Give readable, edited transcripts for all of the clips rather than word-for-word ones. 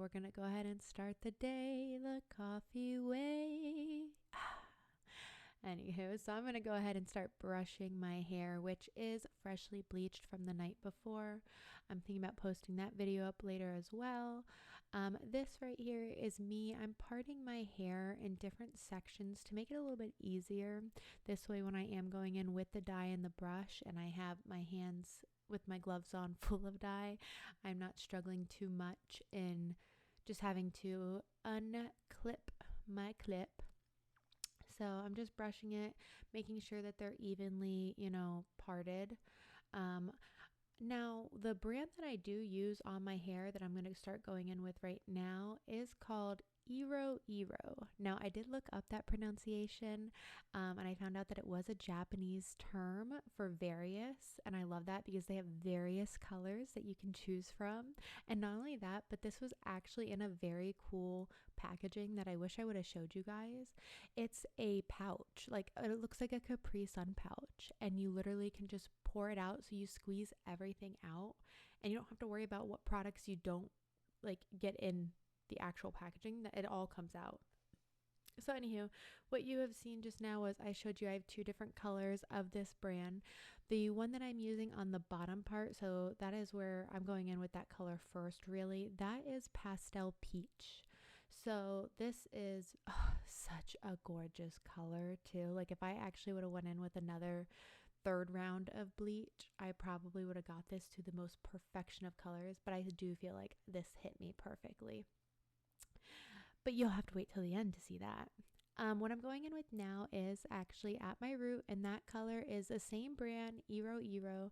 we're going to go ahead and start the day the coffee way. Anywho, so I'm going to go ahead and start brushing my hair, which is freshly bleached from the night before. I'm thinking about posting that video up later as well. This right here is me. I'm parting my hair in different sections to make it a little bit easier. This way, when I am going in with the dye and the brush and I have my hands with my gloves on full of dye, I'm not struggling too much in just having to unclip my clip. So I'm just brushing it, making sure that they're evenly, parted. Now, the brand that I do use on my hair that I'm going to start going in with right now is called Iroiro. Now, I did look up that pronunciation and I found out that it was a Japanese term for various, and I love that because they have various colors that you can choose from. And not only that, but this was actually in a very cool packaging that I wish I would have showed you guys. It's a pouch, like it looks like a Capri Sun pouch, and you literally can just pour it out, so you squeeze everything out and you don't have to worry about what products you don't get in the actual packaging, that it all comes out. So anywho, what you have seen just now was I showed you I have two different colors of this brand. The one that I'm using on the bottom part, so that is where I'm going in with that color first, really, that is Pastel Peach. So this is such a gorgeous color too. Like if I actually would have went in with another third round of bleach, I probably would have got this to the most perfection of colors, but I do feel like this hit me perfectly. But you'll have to wait till the end to see that. What I'm going in with now is actually at my root, and that color is the same brand, Iroiro,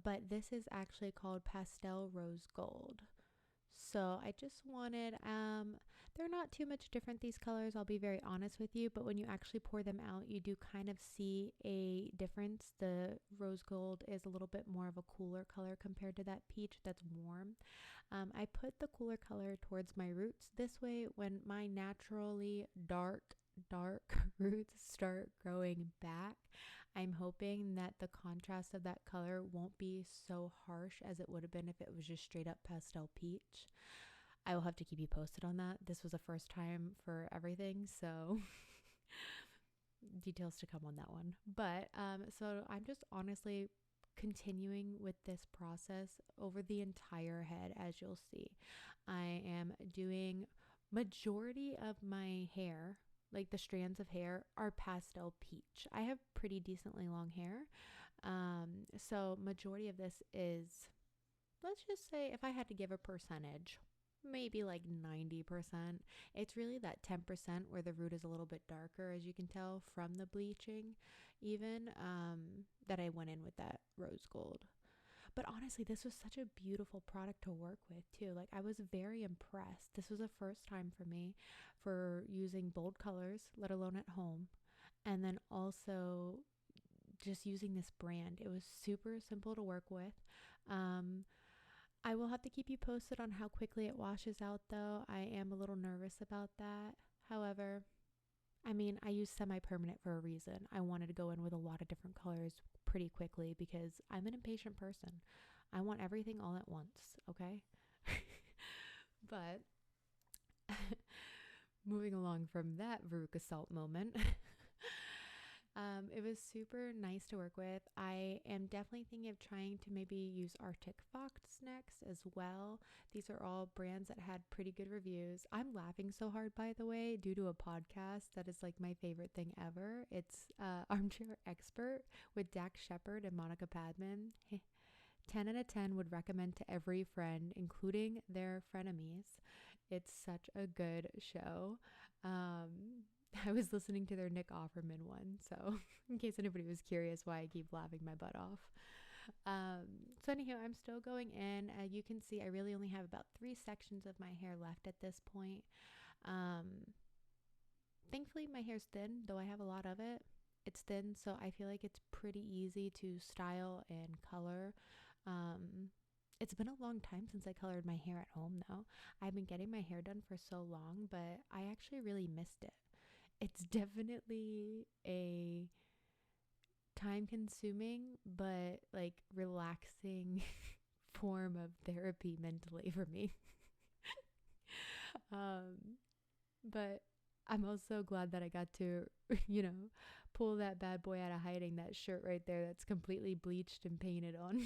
but this is actually called Pastel Rose Gold. So I just wanted, they're not too much different, these colors, I'll be very honest with you, but when you actually pour them out, you do kind of see a difference. The rose gold is a little bit more of a cooler color compared to that peach that's warm. I put the cooler color towards my roots. This way, when my naturally dark roots start growing back, I'm hoping that the contrast of that color won't be so harsh as it would have been if it was just straight up pastel peach. I will have to keep you posted on that. This was a first time for everything, so details to come on that one. But so I'm just honestly continuing with this process over the entire head. As you'll see, I am doing majority of my hair, like the strands of hair, are pastel peach. I have pretty decently long hair. So majority of this is, let's just say if I had to give a percentage, maybe like 90%. It's really that 10% where the root is a little bit darker, as you can tell from the bleaching even, that I went in with that rose gold. But honestly, this was such a beautiful product to work with too. Like I was very impressed. This was a first time for me for using bold colors, let alone at home. And then also just using this brand. It was super simple to work with. I will have to keep you posted on how quickly it washes out though. I am a little nervous about that. However, I use semi-permanent for a reason. I wanted to go in with a lot of different colors pretty quickly because I'm an impatient person. I want everything all at once, okay? But moving along from that Veruca Salt moment, it was super nice to work with. I am definitely thinking of trying to maybe use Arctic Fox next as well. These are all brands that had pretty good reviews. I'm laughing so hard, by the way, due to a podcast that is like my favorite thing ever. It's Armchair Expert with Dax Shepard and Monica Padman. 10 out of 10 would recommend to every friend, including their frenemies. It's such a good show. I was listening to their Nick Offerman one, so in case anybody was curious why I keep laughing my butt off. So anyhow, I'm still going in. You can see I really only have about 3 sections of my hair left at this point. Thankfully, my hair's thin, though I have a lot of it. It's thin, so I feel like it's pretty easy to style and color. It's been a long time since I colored my hair at home though. I've been getting my hair done for so long, but I actually really missed it. It's definitely a time consuming but like relaxing form of therapy mentally for me. um, but I'm also glad that I got to, pull that bad boy out of hiding, that shirt right there that's completely bleached and painted on.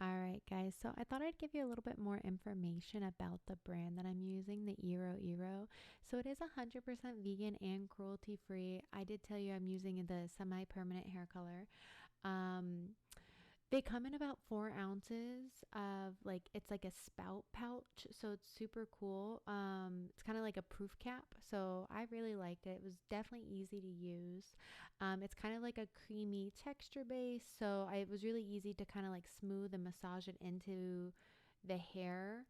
All right, guys. So I thought I'd give you a little bit more information about the brand that I'm using, the Iroiro. So it is 100% vegan and cruelty free. I did tell you I'm using the semi-permanent hair color. Um, They come in about 4 ounces of like, it's like a spout pouch, so it's super cool. It's kind of like a proof cap, so I really liked it. It was definitely easy to use. It's kind of like a creamy texture base, so it was really easy to kind of like smooth and massage it into the hair.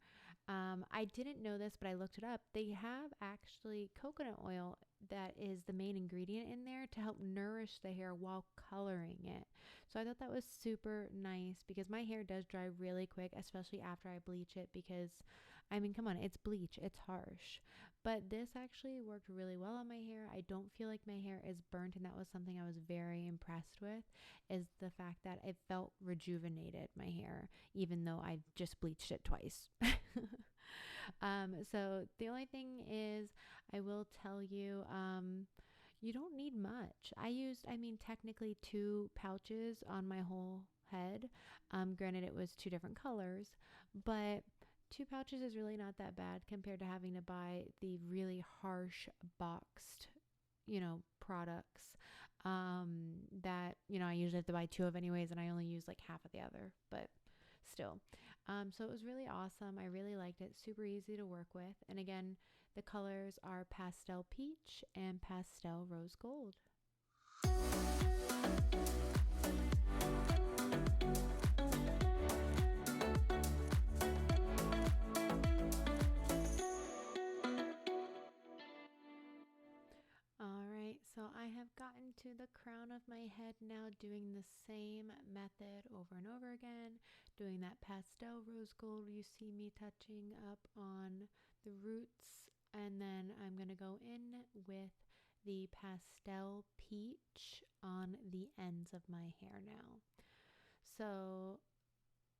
I didn't know this, but I looked it up. They have actually coconut oil that is the main ingredient in there to help nourish the hair while coloring it. So I thought that was super nice because my hair does dry really quick, especially after I bleach it because I mean, come on, it's bleach, it's harsh. But this actually worked really well on my hair. I don't feel like my hair is burnt, and that was something I was very impressed with, is the fact that it felt rejuvenated, my hair, even though I just bleached it twice. So the only thing is, I will tell you, you don't need much. I mean, technically 2 pouches on my whole head. Granted, it was 2 different colors, but 2 pouches is really not that bad compared to having to buy the really harsh boxed, products. That, I usually have to buy 2 of anyways, and I only use like half of the other, but still. So it was really awesome. I really liked it. Super easy to work with. And again, the colors are Pastel Peach and Pastel Rose Gold. All right, so I have gotten to the crown of my head now, doing the same method over and over again, doing that pastel rose gold you see me touching up on the roots, and then I'm going to go in with the pastel peach on the ends of my hair now. So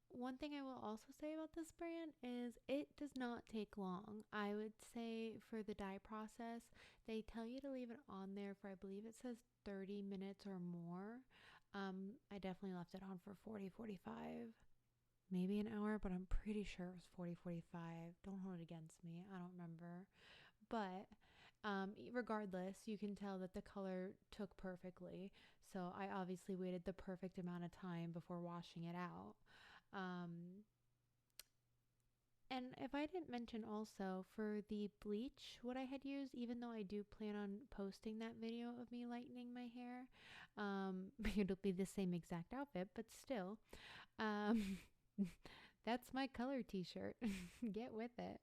one thing I will also say about this brand is it does not take long. I would say for the dye process, they tell you to leave it on there for, I believe it says 30 minutes or more. I definitely left it on for 40, 45, maybe an hour, but I'm pretty sure it was 40, 45. Don't hold it against me. I don't remember. But regardless, you can tell that the color took perfectly. So I obviously waited the perfect amount of time before washing it out. Um, and if I didn't mention also, for the bleach, what I had used, even though I do plan on posting that video of me lightening my hair, it'll be the same exact outfit, but still, um, that's my color t-shirt. Get with it.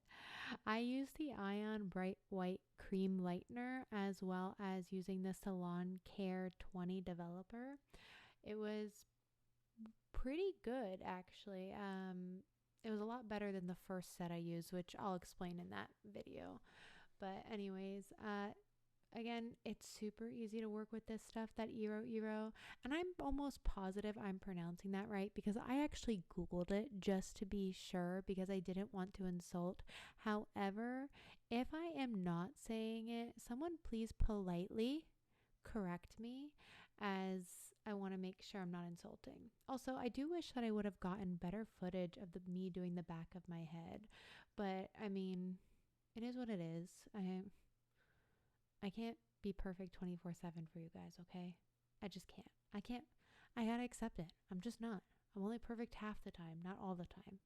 I used the Ion Bright White Cream Lightener as well as using the Salon Care 20 Developer. It was pretty good, actually. It was a lot better than the first set I used, which I'll explain in that video. But anyways, again, it's super easy to work with this stuff, that Iroiro, and I'm almost positive I'm pronouncing that right because I actually Googled it just to be sure because I didn't want to insult. However, if I am not saying it, someone please politely correct me, as I want to make sure I'm not insulting. Also, I do wish that I would have gotten better footage of me doing the back of my head, but I mean, it is what it is. I can't be perfect 24/7 for you guys, okay? I just can't. I gotta accept it. I'm just not. I'm only perfect half the time, not all the time.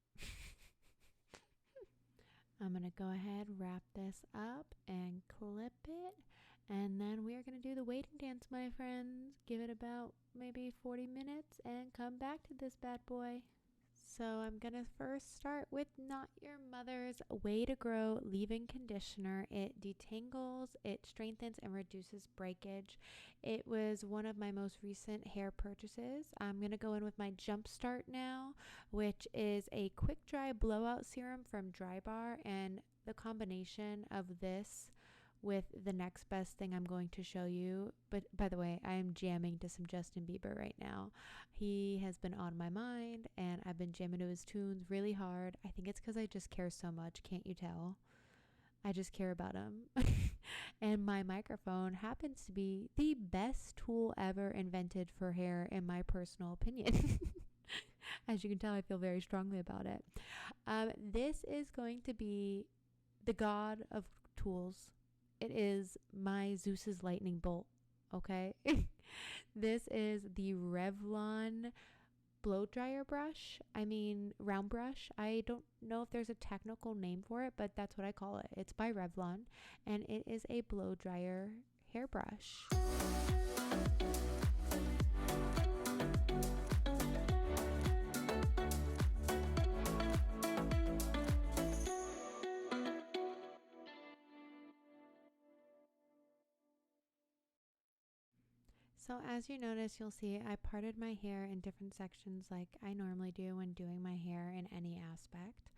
I'm gonna go ahead, wrap this up, and clip it. And then we are going to do the waiting dance, my friends. Give it about maybe 40 minutes and come back to this bad boy. So I'm going to first start with Not Your Mother's Way to Grow Leave-In Conditioner. It detangles, it strengthens, and reduces breakage. It was one of my most recent hair purchases. I'm going to go in with my Jumpstart now, which is a quick dry blowout serum from Dry Bar, and the combination of this with the next best thing I'm going to show you. But by the way, I am jamming to some Justin Bieber right now. He has been on my mind and I've been jamming to his tunes really hard. I think it's because I just care so much. Can't you tell? I just care about him. And my microphone happens to be the best tool ever invented for hair, in my personal opinion. As you can tell, I feel very strongly about it. This is going to be the god of tools. It is my Zeus's lightning bolt. Okay. This is the Revlon blow dryer brush. I mean, round brush. I don't know if there's a technical name for it, but that's what I call it. It's by Revlon and it is a blow dryer hairbrush. So as you notice, you'll see I parted my hair in different sections like I normally do when doing my hair in any aspect.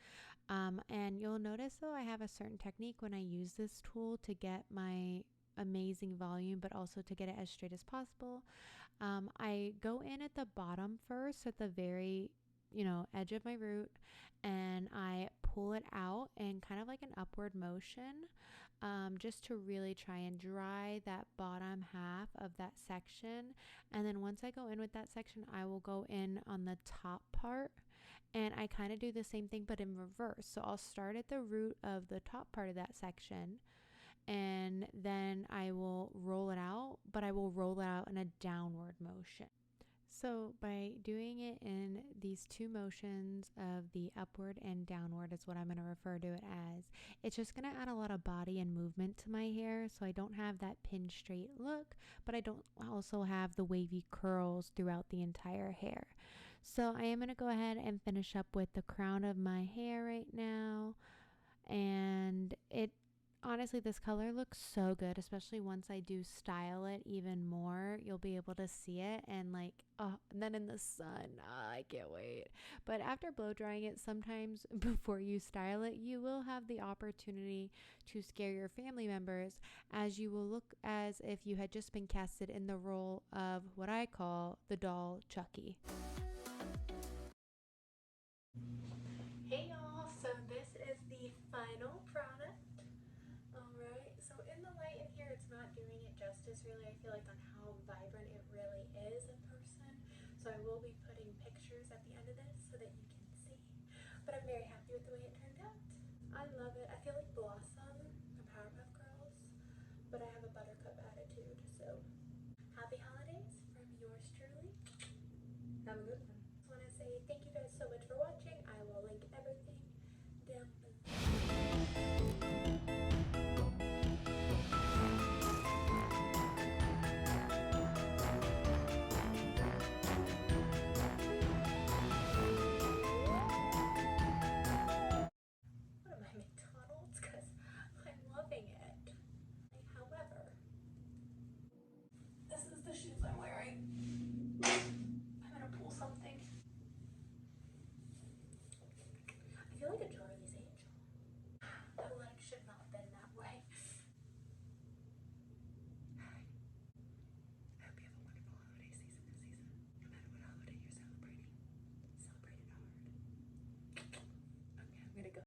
And you'll notice though I have a certain technique when I use this tool to get my amazing volume, but also to get it as straight as possible. I go in at the bottom first, at the very, edge of my root, and I pull it out in kind of like an upward motion, just to really try and dry that bottom half of that section. And then once I go in with that section, I will go in on the top part. And I kind of do the same thing, but in reverse. So I'll start at the root of the top part of that section, and then I will roll it out, but I will roll it out in a downward motion. So by doing it in these two motions of the upward and downward is what I'm going to refer to it as. It's just going to add a lot of body and movement to my hair, so I don't have that pin straight look, but I don't also have the wavy curls throughout the entire hair. So I am going to go ahead and finish up with the crown of my hair right now. And honestly, this color looks so good, especially once I do style it even more. You'll be able to see it, and and then in the sun, I can't wait. But after blow drying it, sometimes before you style it, you will have the opportunity to scare your family members, as you will look as if you had just been casted in the role of what I call the doll Chucky. Hey y'all, so this is the final product. Alright, so in the light in here, it's not doing it justice really, I feel like, on how vibrant it really is in person. So I will be putting pictures at the end of this so that you can see. But I'm very happy with the way it turned out. I love it. I feel like Blossom from Powerpuff Girls, but I have a buttercup attitude. So happy holidays from yours truly. Have a good one.